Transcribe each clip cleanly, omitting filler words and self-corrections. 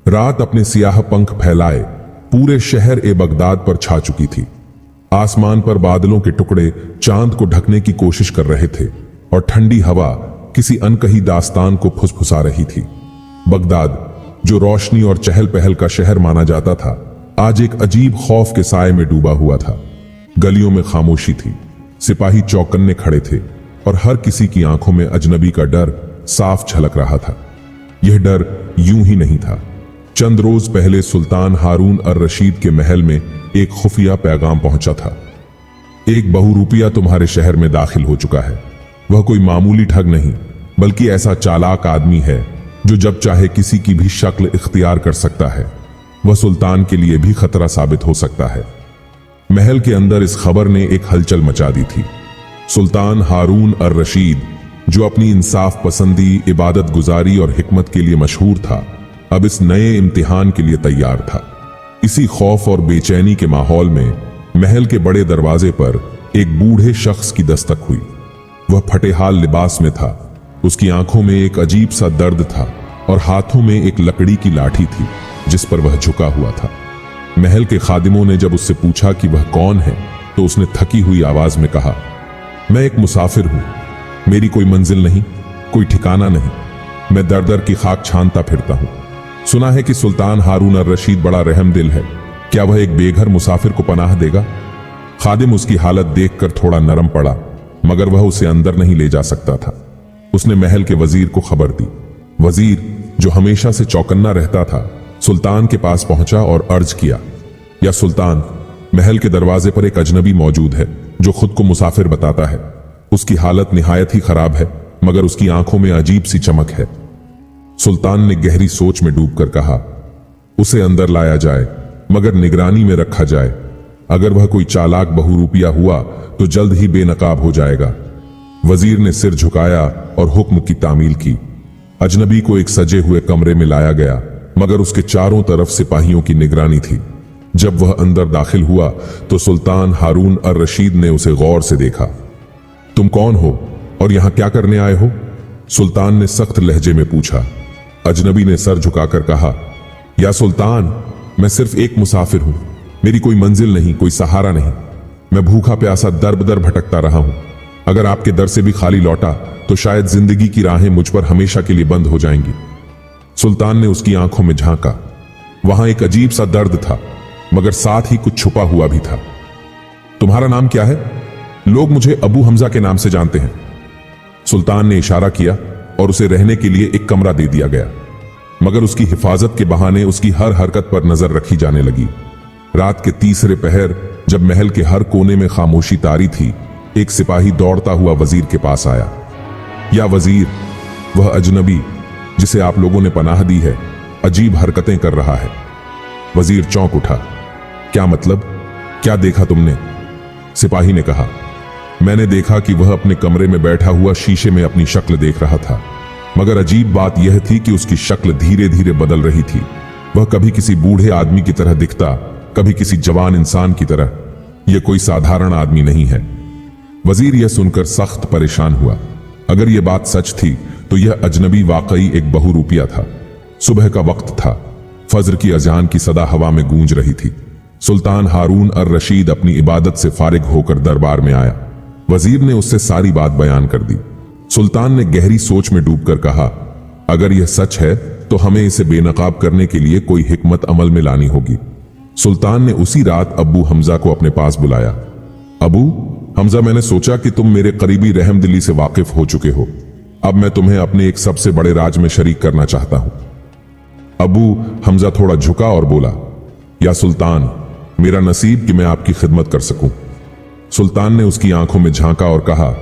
रात अपने सियाह पंख फैलाए पूरे शहर ए बगदाद पर छा चुकी थी। आसमान पर बादलों के टुकड़े चांद को ढकने की कोशिश कर रहे थे और ठंडी हवा किसी अनकही दास्तान को फुसफुसा रही थी। बगदाद, जो रोशनी और चहल पहल का शहर माना जाता था, आज एक अजीब खौफ के साए में डूबा हुआ था। गलियों में खामोशी थी, सिपाही चौकन्ने खड़े थे और हर किसी की आंखों में अजनबी का डर साफ झलक रहा था। यह डर यूं ही नहीं था। चंद रोज पहले सुल्तान हारून अर रशीद के महल में एक खुफिया पैगाम पहुंचा था। एक बहुरूपिया तुम्हारे शहर में दाखिल हो चुका है। वह कोई मामूली ठग नहीं, बल्कि ऐसा चालाक आदमी है जो जब चाहे किसी की भी शक्ल इख्तियार कर सकता है। वह सुल्तान के लिए भी खतरा साबित हो सकता है। महल के अंदर इस खबर ने एक हलचल मचा दी थी। सुल्तान हारून अर रशीद, जो अपनी इंसाफ पसंदी, इबादत गुजारी और हिकमत के लिए मशहूर था, अब इस नए इम्तिहान के लिए तैयार था। इसी खौफ और बेचैनी के माहौल में महल के बड़े दरवाजे पर एक बूढ़े शख्स की दस्तक हुई। वह फटेहाल लिबास में था, उसकी आंखों में एक अजीब सा दर्द था और हाथों में एक लकड़ी की लाठी थी जिस पर वह झुका हुआ था। महल के खादिमों ने जब उससे पूछा कि वह कौन है, तो उसने थकी हुई आवाज में कहा, मैं एक मुसाफिर हूं। मेरी कोई मंजिल नहीं, कोई ठिकाना नहीं। मैं दर दर की खाक छानता फिरता हूं। सुना है कि सुल्तान हारून अर रशीद बड़ा रहमदिल है। क्या वह एक बेघर मुसाफिर को पनाह देगा? खादिम उसकी हालत देखकर थोड़ा नरम पड़ा, मगर वह उसे अंदर नहीं ले जा सकता था। उसने महल के वजीर को खबर दी। वजीर, जो हमेशा से चौकन्ना रहता था, सुल्तान के पास पहुंचा और अर्ज किया, या सुल्तान, महल के दरवाजे पर एक अजनबी मौजूद है जो खुद को मुसाफिर बताता है। उसकी हालत निहायत ही खराब है, मगर उसकी आंखों में अजीब सी चमक है। सुल्तान ने गहरी सोच में डूबकर कहा, उसे अंदर लाया जाए, मगर निगरानी में रखा जाए। अगर वह कोई चालाक बहुरूपिया हुआ तो जल्द ही बेनकाब हो जाएगा। वजीर ने सिर झुकाया और हुक्म की तामील की। अजनबी को एक सजे हुए कमरे में लाया गया, मगर उसके चारों तरफ सिपाहियों की निगरानी थी। जब वह अंदर दाखिल हुआ तो सुल्तान हारून अर रशीद ने उसे गौर से देखा। तुम कौन हो और यहां क्या करने आए हो? सुल्तान ने सख्त लहजे में पूछा। अजनबी ने सर झुकाकर कहा, या सुल्तान, मैं सिर्फ एक मुसाफिर हूं। मेरी कोई मंजिल नहीं, कोई सहारा नहीं। मैं भूखा प्यासा दर बदर भटकता रहा हूं। अगर आपके दर से भी खाली लौटा तो शायद जिंदगी की राहें मुझ पर हमेशा के लिए बंद हो जाएंगी। सुल्तान ने उसकी आंखों में झांका। वहां एक अजीब सा दर्द था, मगर साथ ही कुछ छुपा हुआ भी था। तुम्हारा नाम क्या है? लोग मुझे अबू हमजा के नाम से जानते हैं। सुल्तान ने इशारा किया और उसे रहने के लिए एक कमरा दे दिया गया, मगर उसकी हिफाजत के बहाने उसकी हर हरकत पर नजर रखी जाने लगी। रात के तीसरे पहर, जब महल के हर कोने में खामोशी तारी थी, एक सिपाही दौड़ता हुआ वजीर के पास आया। या वजीर, वह अजनबी जिसे आप लोगों ने पनाह दी है, अजीब हरकतें कर रहा है। वजीर चौंक उठा। क्या मतलब? क्या देखा तुमने? सिपाही ने कहा, मैंने देखा कि वह अपने कमरे में बैठा हुआ शीशे में अपनी शक्ल देख रहा था, मगर अजीब बात यह थी कि उसकी शक्ल धीरे धीरे बदल रही थी। वह कभी किसी बूढ़े आदमी की तरह दिखता, कभी किसी जवान इंसान की तरह। यह कोई साधारण आदमी नहीं है। वजीर यह सुनकर सख्त परेशान हुआ। अगर यह बात सच थी तो यह अजनबी वाकई एक बहुरूपिया था। सुबह का वक्त था, फज्र की अजान की सदा हवा में गूंज रही थी। सुल्तान हारून अर रशीद अपनी इबादत से फारिग होकर दरबार में आया। वजीर ने उससे सारी बात बयान कर दी। सुल्तान ने गहरी सोच में डूबकर कहा, अगर यह सच है तो हमें इसे बेनकाब करने के लिए कोई हिकमत अमल में लानी होगी। सुल्तान ने उसी रात अबू हमजा को अपने पास बुलाया। अबू हमजा, मैंने सोचा कि तुम मेरे करीबी रहमदिली से वाकिफ हो चुके हो। अब मैं तुम्हें अपने एक सबसे बड़े राज में शरीक करना चाहता हूं। अबू हमजा थोड़ा झुका और बोला, या सुल्तान, मेरा नसीब कि मैं आपकी खिदमत कर सकूं। सुल्तान ने उसकी आंखों में झांका और कहा,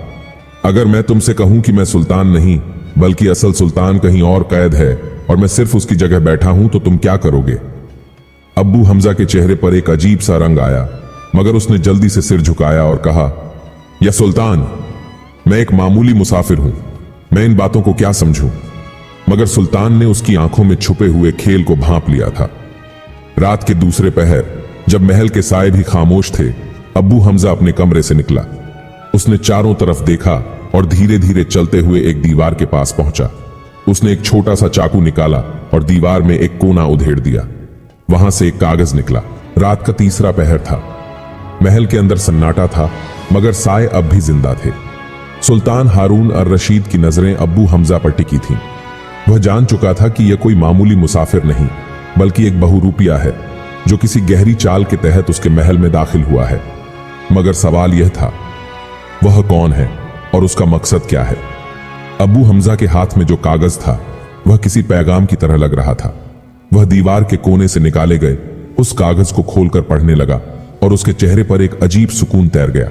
अगर मैं तुमसे कहूं कि मैं सुल्तान नहीं बल्कि असल सुल्तान कहीं और कैद है और मैं सिर्फ उसकी जगह बैठा हूं, तो तुम क्या करोगे? अब्बू हमजा के चेहरे पर एक अजीब सा रंग आया, मगर उसने जल्दी से सिर झुकाया और कहा, या सुल्तान, मैं एक मामूली मुसाफिर हूं, मैं इन बातों को क्या समझूं? मगर सुल्तान ने उसकी आंखों में छुपे हुए खेल को भांप लिया था। रात के दूसरे पहर, जब महल के साए भी खामोश थे, अब्बू हमजा अपने कमरे से निकला। उसने चारों तरफ देखा और धीरे धीरे चलते हुए एक दीवार के पास पहुंचा। उसने एक छोटा सा चाकू निकाला और दीवार में एक कोना उधेड़ दिया। वहां से एक कागज निकला। रात का तीसरा पहर था। महल के अंदर सन्नाटा था, मगर साए अब भी जिंदा थे। सुल्तान हारून अर रशीद की नजरें अब्बू हमजा पर टिकी थीं। वह जान चुका था कि यह कोई मामूली मुसाफिर नहीं, बल्कि एक बहुरूपिया है जो किसी गहरी चाल के तहत उसके महल में दाखिल हुआ है। मगर सवाल यह था, वह कौन है और उसका मकसद क्या है? अब्बू हमजा के हाथ में जो कागज था वह किसी पैगाम की तरह लग रहा था। वह दीवार के कोने से निकाले गए उस कागज को खोलकर पढ़ने लगा और उसके चेहरे पर एक अजीब सुकून तैर गया।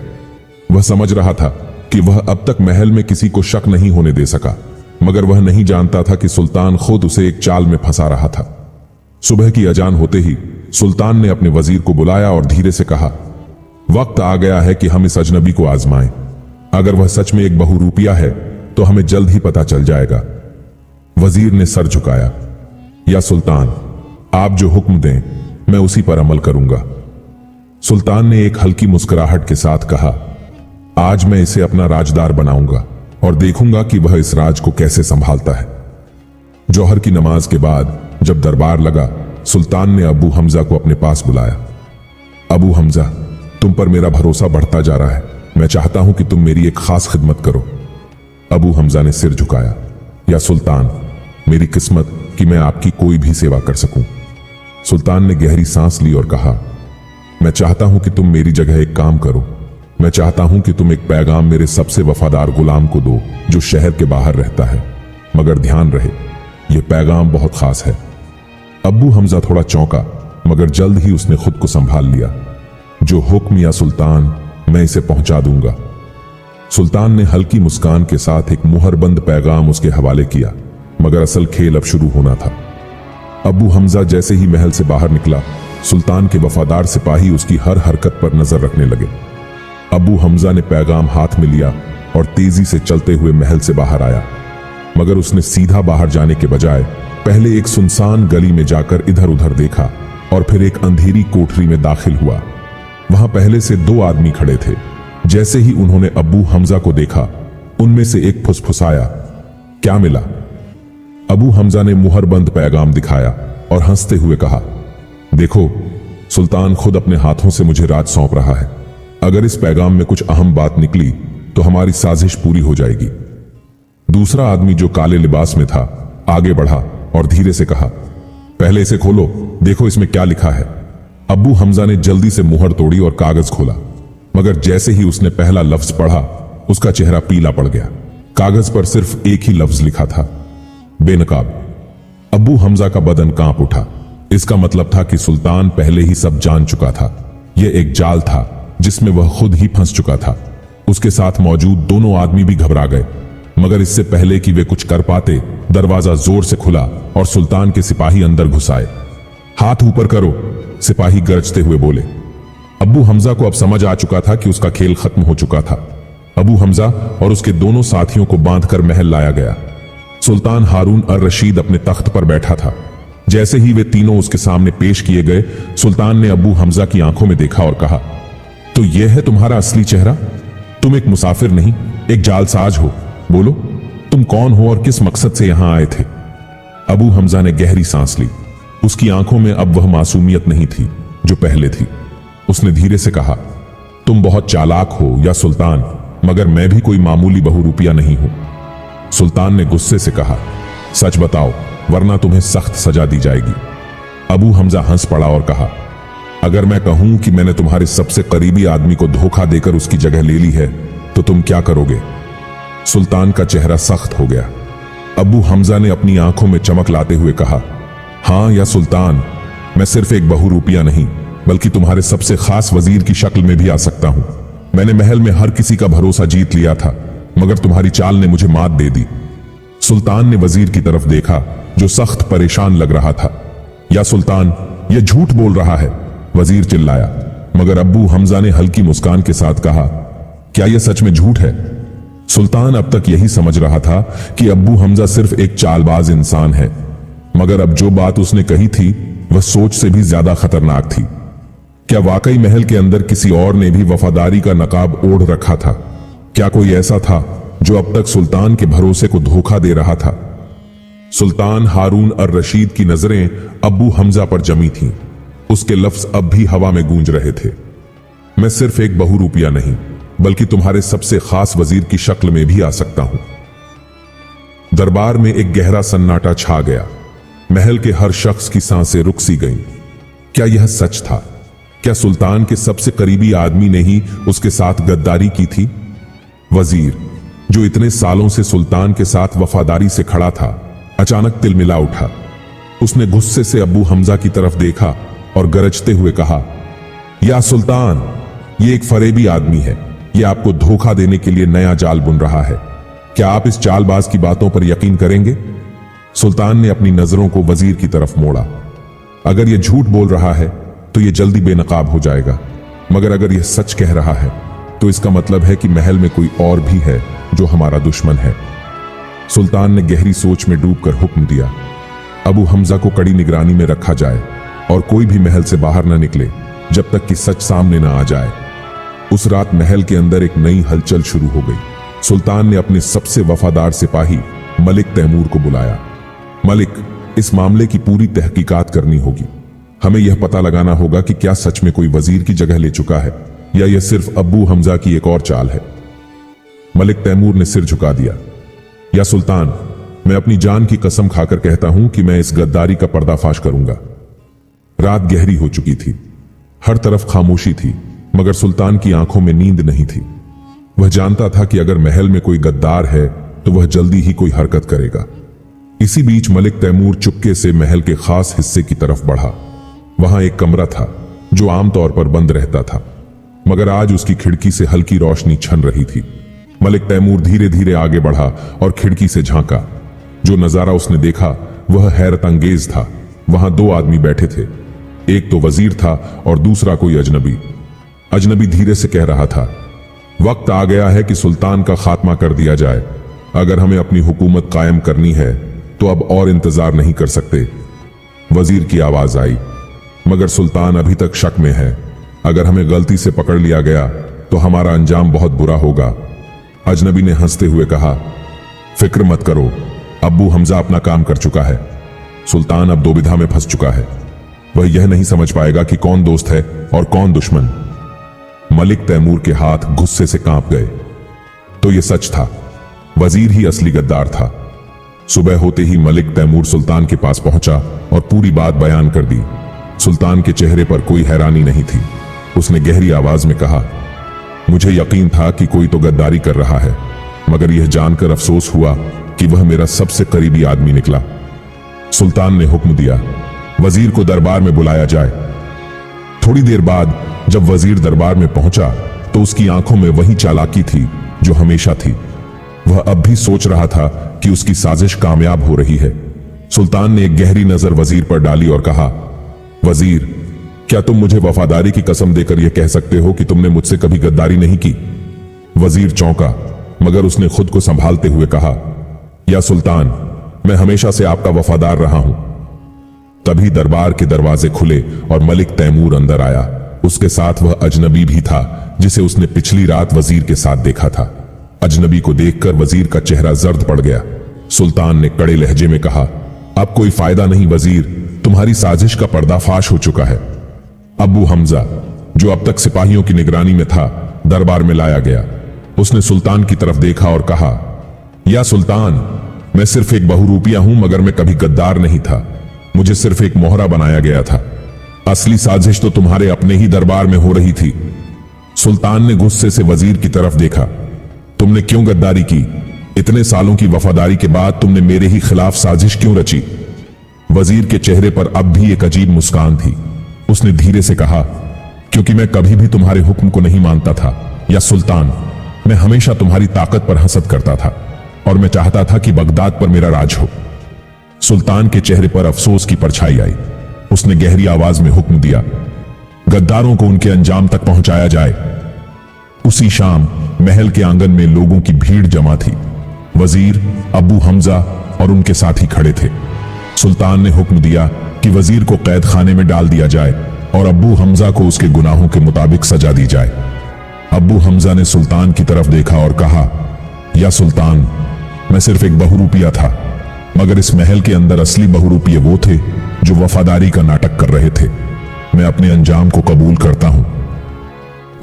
वह समझ रहा था कि वह अब तक महल में किसी को शक नहीं होने दे सका, मगर वह नहीं जानता था कि सुल्तान खुद उसे एक चाल में फंसा रहा था। सुबह की अजान होते ही सुल्तान ने अपने वजीर को बुलाया और धीरे से कहा, वक्त आ गया है कि हम इस अजनबी को आजमाएं। अगर वह सच में एक बहुरूपिया है तो हमें जल्द ही पता चल जाएगा। वजीर ने सर झुकाया। या सुल्तान, आप जो हुक्म दें मैं उसी पर अमल करूंगा। सुल्तान ने एक हल्की मुस्कुराहट के साथ कहा, आज मैं इसे अपना राजदार बनाऊंगा और देखूंगा कि वह इस राज को कैसे संभालता है। जोहर की नमाज के बाद जब दरबार लगा, सुल्तान ने अबू हमजा को अपने पास बुलाया। अबू हमजा, तुम पर मेरा भरोसा बढ़ता जा रहा है। मैं चाहता हूं कि तुम मेरी एक खास खिदमत करो। अबू हमजा ने सिर झुकाया। या सुल्तान, मेरी किस्मत कि मैं आपकी कोई भी सेवा कर सकूं। सुल्तान ने गहरी सांस ली और कहा, मैं चाहता हूं कि तुम मेरी जगह एक काम करो। मैं चाहता हूं कि तुम एक पैगाम मेरे सबसे वफादार गुलाम को दो जो शहर के बाहर रहता है। मगर ध्यान रहे, यह पैगाम बहुत खास है। अब्बू हमजा थोड़ा चौंका, मगर जल्द ही उसने खुद को संभाल लिया। जो हुक्म या सुल्तान, मैं इसे पहुंचा दूंगा। सुल्तान ने हल्की मुस्कान के साथ एक मुहरबंद पैगाम उसके हवाले किया, मगर असल खेल अब शुरू होना था। अब्बू हमजा जैसे ही महल से बाहर निकला, सुल्तान के वफादार सिपाही उसकी हर हरकत पर नजर रखने लगे। अब्बू हमजा ने पैगाम हाथ में लिया और तेजी से चलते हुए महल से बाहर आया, मगर उसने सीधा बाहर जाने के बजाय पहले एक सुनसान गली में जाकर इधर उधर देखा और फिर एक अंधेरी कोठरी में दाखिल हुआ। वहां पहले से दो आदमी खड़े थे। जैसे ही उन्होंने अब्बू हमजा को देखा, उनमें से एक फुसफुसाया, क्या मिला? अबू हमजा ने मुहरबंद पैगाम दिखाया और हंसते हुए कहा, देखो, सुल्तान खुद अपने हाथों से मुझे राज सौंप रहा है। अगर इस पैगाम में कुछ अहम बात निकली तो हमारी साजिश पूरी हो जाएगी। दूसरा आदमी जो काले लिबास में था आगे बढ़ा और धीरे से कहा, पहले इसे खोलो, देखो इसमें क्या लिखा है। अब्बू हमजा ने जल्दी से मुहर तोड़ी और कागज खोला, मगर जैसे ही उसने पहला लफ्ज पढ़ा, उसका चेहरा पीला पड़ गया। कागज पर सिर्फ एक ही लफ्ज लिखा था, बेनकाब। अब्बू हमजा का बदन कांप उठा। इसका मतलब था कि सुल्तान पहले ही सब जान चुका था। यह एक जाल था जिसमें वह खुद ही फंस चुका था। उसके साथ मौजूद दोनों आदमी भी घबरा गए, मगर इससे पहले कि वे कुछ कर पाते, दरवाजा जोर से खुला और सुल्तान के सिपाही अंदर घुस आए। हाथ ऊपर करो, सिपाही गरजते हुए बोले। अब्बू हमजा को अब समझ आ चुका था कि उसका खेल खत्म हो चुका था। अबू हमजा और उसके दोनों साथियों को बांधकर महल लाया गया। सुल्तान हारून अर रशीद अपने तख्त पर बैठा था। जैसे ही वे तीनों उसके सामने पेश किए गए, सुल्तान ने अबू हमजा की आंखों में देखा और कहा, तो यह है तुम्हारा असली चेहरा? तुम एक मुसाफिर नहीं, एक जालसाज हो। बोलो, तुम कौन हो और किस मकसद से यहां आए थे? अबू हमजा ने गहरी सांस ली। उसकी आंखों में अब वह मासूमियत नहीं थी जो पहले थी। उसने धीरे से कहा, तुम बहुत चालाक हो या सुल्तान, मगर मैं भी कोई मामूली बहुरूपिया नहीं हूं। सुल्तान ने गुस्से से कहा, सच बताओ, वरना तुम्हें सख्त सजा दी जाएगी। अबू हमजा हंस पड़ा और कहा, अगर मैं कहूं कि मैंने तुम्हारे सबसे करीबी आदमी को धोखा देकर उसकी जगह ले ली है, तो तुम क्या करोगे? सुल्तान का चेहरा सख्त हो गया। अबू हमजा ने अपनी आंखों में चमक लाते हुए कहा, हां या सुल्तान, मैं सिर्फ एक बहुरूपिया नहीं, बल्कि तुम्हारे सबसे खास वजीर की शक्ल में भी आ सकता हूं। मैंने महल में हर किसी का भरोसा जीत लिया था, मगर तुम्हारी चाल ने मुझे मात दे दी। सुल्तान ने वजीर की तरफ देखा जो सख्त परेशान लग रहा था। या सुल्तान, यह झूठ बोल रहा है, वजीर चिल्लाया। मगर अब्बू हमजा ने हल्की मुस्कान के साथ कहा, क्या यह सच में झूठ है? सुल्तान अब तक यही समझ रहा था कि अब्बू हमजा सिर्फ एक चालबाज इंसान है, मगर अब जो बात उसने कही थी वह सोच से भी ज्यादा खतरनाक थी। क्या वाकई महल के अंदर किसी और ने भी वफादारी का नकाब ओढ़ रखा था? क्या कोई ऐसा था जो अब तक सुल्तान के भरोसे को धोखा दे रहा था? सुल्तान हारून अर रशीद की नजरें अब्बू हमजा पर जमी थीं। उसके लफ्ज अब भी हवा में गूंज रहे थे। मैं सिर्फ एक बहुरूपिया नहीं, बल्कि तुम्हारे सबसे खास वजीर की शक्ल में भी आ सकता हूं। दरबार में एक गहरा सन्नाटा छा गया। महल के हर शख्स की सांसें रुक सी गईं। क्या यह सच था? क्या सुल्तान के सबसे करीबी आदमी ने ही उसके साथ गद्दारी की थी? वजीर, जो इतने सालों से सुल्तान के साथ वफादारी से खड़ा था, अचानक तिलमिला उठा। उसने गुस्से से अब्बू हमजा की तरफ देखा और गरजते हुए कहा, या सुल्तान, ये एक फरेबी आदमी है। यह आपको धोखा देने के लिए नया जाल बुन रहा है। क्या आप इस चालबाज की बातों पर यकीन करेंगे? सुल्तान ने अपनी नजरों को वजीर की तरफ मोड़ा। अगर यह झूठ बोल रहा है तो यह जल्दी बेनकाब हो जाएगा, मगर अगर यह सच कह रहा है तो इसका मतलब है कि महल में कोई और भी है जो हमारा दुश्मन है। सुल्तान ने गहरी सोच में डूबकर हुक्म दिया, अबू हमजा को कड़ी निगरानी में रखा जाए और कोई भी महल से बाहर न निकले जब तक कि सच सामने न आ जाए। उस रात महल के अंदर एक नई हलचल शुरू हो गई। सुल्तान ने अपने सबसे वफादार सिपाही मलिक तैमूर को बुलाया। मलिक, इस मामले की पूरी तहकीकात करनी होगी। हमें यह पता लगाना होगा कि क्या सच में कोई वजीर की जगह ले चुका है या यह सिर्फ अब्बू हमजा की एक और चाल है। मलिक तैमूर ने सिर झुका दिया। या सुल्तान, मैं अपनी जान की कसम खाकर कहता हूं कि मैं इस गद्दारी का पर्दाफाश करूंगा। रात गहरी हो चुकी थी। हर तरफ खामोशी थी, मगर सुल्तान की आंखों में नींद नहीं थी। वह जानता था कि अगर महल में कोई गद्दार है तो वह जल्दी ही कोई हरकत करेगा। इसी बीच मलिक तैमूर चुपके से महल के खास हिस्से की तरफ बढ़ा। वहां एक कमरा था जो आमतौर पर बंद रहता था, मगर आज उसकी खिड़की से हल्की रोशनी छन रही थी। मलिक तैमूर धीरे धीरे आगे बढ़ा और खिड़की से झांका। जो नजारा उसने देखा वह हैरत अंगेज था। वहां दो आदमी बैठे थे। एक तो वजीर था और दूसरा कोई अजनबी। अजनबी धीरे से कह रहा था, वक्त आ गया है कि सुल्तान का खात्मा कर दिया जाए। अगर हमें अपनी हुकूमत कायम करनी है तो अब और इंतजार नहीं कर सकते। वजीर की आवाज आई, मगर सुल्तान अभी तक शक में है। अगर हमें गलती से पकड़ लिया गया तो हमारा अंजाम बहुत बुरा होगा। अजनबी ने हंसते हुए कहा, फिक्र मत करो, अब्बू हमजा अपना काम कर चुका है। सुल्तान अब दुविधा में फंस चुका है। वह यह नहीं समझ पाएगा कि कौन दोस्त है और कौन दुश्मन। मलिक तैमूर के हाथ गुस्से से कांप गए। तो यह सच था, वजीर ही असली गद्दार था। सुबह होते ही मलिक तैमूर सुल्तान के पास पहुंचा और पूरी बात बयान कर दी। सुल्तान के चेहरे पर कोई हैरानी नहीं थी। उसने गहरी आवाज में कहा, मुझे यकीन था कि कोई तो गद्दारी कर रहा है, मगर यह जानकर अफसोस हुआ कि वह मेरा सबसे करीबी आदमी निकला। सुल्तान ने हुक्म दिया, वजीर को दरबार में बुलाया जाए। थोड़ी देर बाद जब वजीर दरबार में पहुंचा तो उसकी आंखों में वही चालाकी थी जो हमेशा थी। वह अब भी सोच रहा था कि उसकी साजिश कामयाब हो रही है। सुल्तान ने एक गहरी नजर वजीर पर डाली और कहा, वजीर, क्या तुम मुझे वफादारी की कसम देकर यह कह सकते हो कि तुमने मुझसे कभी गद्दारी नहीं की? वजीर चौंका, मगर उसने खुद को संभालते हुए कहा, या सुल्तान, मैं हमेशा से आपका वफादार रहा हूं। तभी दरबार के दरवाजे खुले और मलिक तैमूर अंदर आया। उसके साथ वह अजनबी भी था जिसे उसने पिछली रात वजीर के साथ देखा था। अजनबी को देखकर वजीर का चेहरा जर्द पड़ गया। सुल्तान ने कड़े लहजे में कहा, अब कोई फायदा नहीं वजीर, तुम्हारी साजिश का पर्दाफाश हो चुका है। अब्बू हमजा, जो अब तक सिपाहियों की निगरानी में था, दरबार में लाया गया। उसने सुल्तान की तरफ देखा और कहा, या सुल्तान, मैं सिर्फ एक बहुरूपिया हूं, मगर मैं कभी गद्दार नहीं था। मुझे सिर्फ एक मोहरा बनाया गया था। असली साजिश तो तुम्हारे अपने ही दरबार में हो रही थी। सुल्तान ने गुस्से से वजीर की तरफ देखा, तुमने क्यों गद्दारी की? इतने सालों की वफादारी के बाद तुमने मेरे ही खिलाफ साजिश क्यों रची? वजीर के चेहरे पर अब भी एक अजीब मुस्कान थी। उसने धीरे से कहा, क्योंकि मैं कभी भी तुम्हारे हुक्म को नहीं मानता था। या सुल्तान, मैं हमेशा तुम्हारी ताकत पर हसद करता था और मैं चाहता था कि बगदाद पर मेरा राज हो। सुल्तान के चेहरे पर अफसोस की परछाई आई। उसने गहरी आवाज में हुक्म दिया, गद्दारों को उनके अंजाम तक पहुंचाया जाए। उसी शाम महल के आंगन में लोगों की भीड़ जमा थी। वजीर, अब्बू हमजा और उनके साथी खड़े थे। सुल्तान ने हुक्म दिया कि वजीर को कैद खाने में डाल दिया जाए और अब्बू हमजा को उसके गुनाहों के मुताबिक सजा दी जाए। अब्बू हमजा ने सुल्तान की तरफ देखा और कहा, या सुल्तान, मैं सिर्फ एक बहुरूपिया था, मगर इस महल के अंदर असली बहुरूपीय वो थे जो वफादारी का नाटक कर रहे थे। मैं अपने अंजाम को कबूल करता हूं।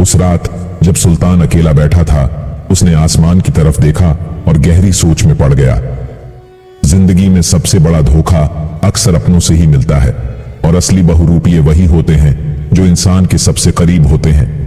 उस रात जब सुल्तान अकेला बैठा था, उसने आसमान की तरफ देखा और गहरी सोच में पड़ गया। जिंदगी में सबसे बड़ा धोखा अक्सर अपनों से ही मिलता है और असली बहुरूपीय वही होते हैं जो इंसान के सबसे करीब होते हैं।